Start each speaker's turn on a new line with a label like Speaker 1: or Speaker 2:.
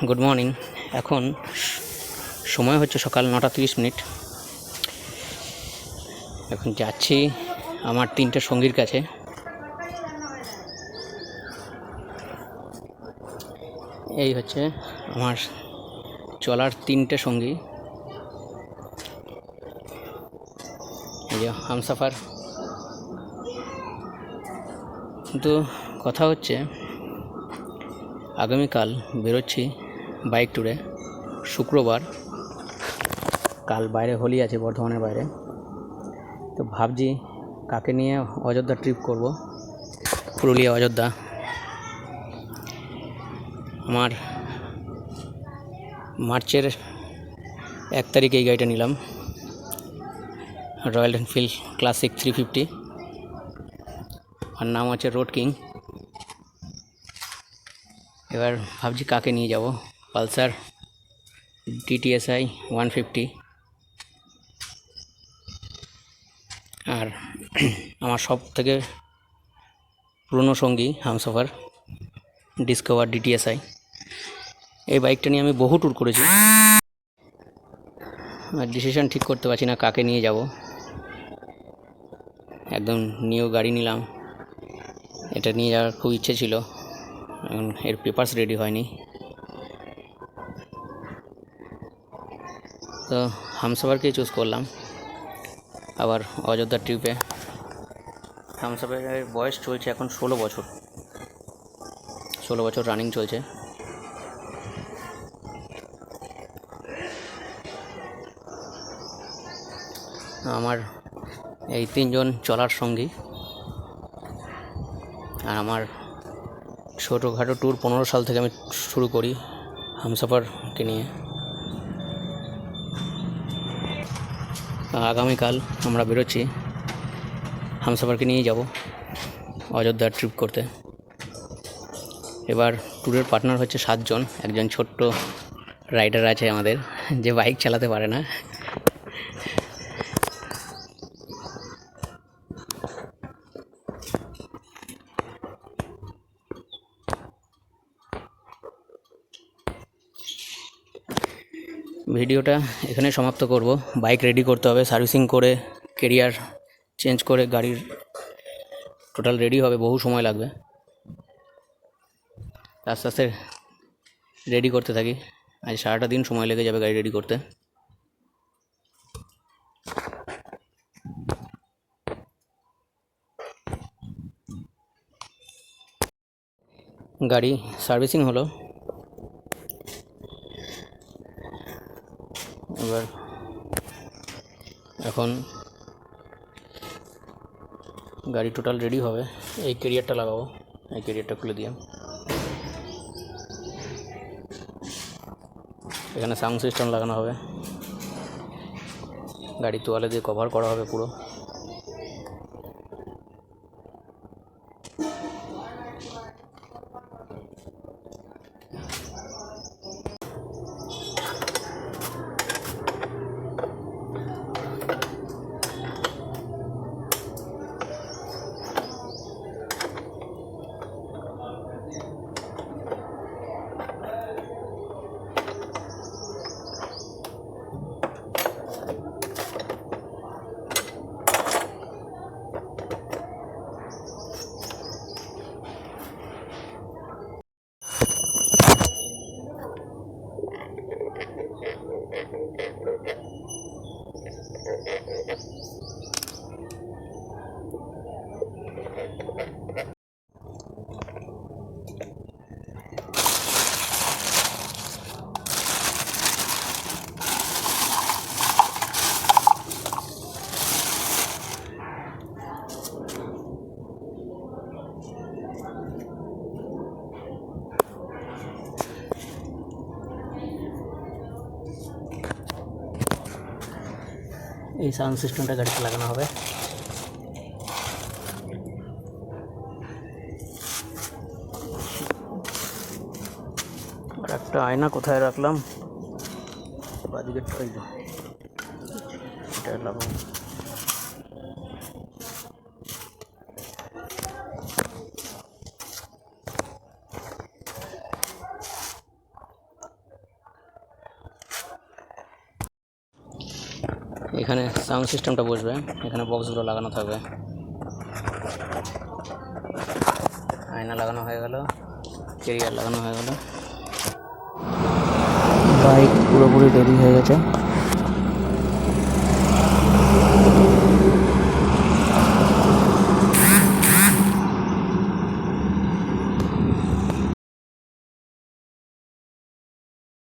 Speaker 1: Good morning. এখন সময় হচ্ছে সকাল 9টা 30 মিনিট। এখন যাচ্ছি আমার 3টে সঙ্গীর কাছে। এই হচ্ছে আমার চলার 3টে সঙ্গী, এই যে হামসাফার। কিন্তু কথা হচ্ছে আগামীকাল বেরোচ্ছি বাইক ট্যুরে, শুক্রবার। কাল বাইরে হোলি আছে, বর্ধমানের বাইরে। তো ভাবছি কাকে নিয়ে অযোধ্যা ট্রিপ করব, পুরুলিয়া অযোধ্যা। আমার মার্চের 1 তারিখে এই গাড়িটা নিলাম, রয়্যাল এনফিল্ড ক্লাসিক 350। আর নাম হচ্ছে রোড কিং। এবার ভাবছি কাকে নিয়ে যাব, পালসার DTSI 150। আর আমার সব থেকে পুরনো সঙ্গী হামসফার ডিসকভার DTSI। এই বাইকটা নিয়ে আমি বহু ট্যুর করেছি, আর ডিসিশন ঠিক করতে পারছি না কাকে নিয়ে যাব। একদম নিউ গাড়ি নিলাম, এটা নিয়ে যাওয়ার খুব ইচ্ছে ছিল, এখন এর পেপারস রেডি হয়নি। তো হামসফারকেই চুজ করলাম আবার অযোধ্যা ট্রিপে। হামসফারের বয়স চলছে এখন 16 বছর, 16 বছর রানিং চলছে। আমার এই 3জন চলার সঙ্গী, আর আমার ছোটোখাটো ট্যুর 15 সাল থেকে আমি শুরু করি হামসফারকে নিয়ে। আগামীকাল আমরা বেরোচ্ছি, হামসফারকে নিয়ে যাব অযোধ্যা ট্রিপ করতে। এবার ট্যুরের পার্টনার হচ্ছে 7 জন। একজন ছোট্ট রাইডার আছে আমাদের, যে বাইক চালাতে পারে না। ভিডিওটা এখানে সমাপ্ত করব। বাইক রেডি করতে হবে, সার্ভিসিং করে কেরিয়ার চেঞ্জ করে গাড়ির টোটাল রেডি হবে, বহু সময় লাগবে। আস্তে আস্তে রেডি করতে থাকি, আজ সারাটা দিন সময় লেগে যাবে গাড়ি রেডি করতে। গাড়ি সার্ভিসিং হলো, এবার এখন গাড়ি টোটাল রেডি হবে। এই ক্যারিয়ারটা লাগাবো, এই ক্যারিয়ারটা খুলে দিয়ে এখানে সাউন্ড সিস্টেম লাগানো হবে, গাড়ি তোয়ালে দিয়ে কভার করা হবে পুরো। এই সাউন্ড সিস্টেমটা গাড়িতে লাগানো হবে। আর একটা আয়না কোথায় রাখলাম, বাদিকে এটা লাগাবো। এখানে সাউন্ড সিস্টেমটা বসবে, এখানে বক্সগুলো লাগানো থাকবে। আয়না লাগানো হয়ে গেল, কেরিয়ার লাগানো হয়ে গেল, বাইক পুরোপুরি রেডি হয়ে গেছে।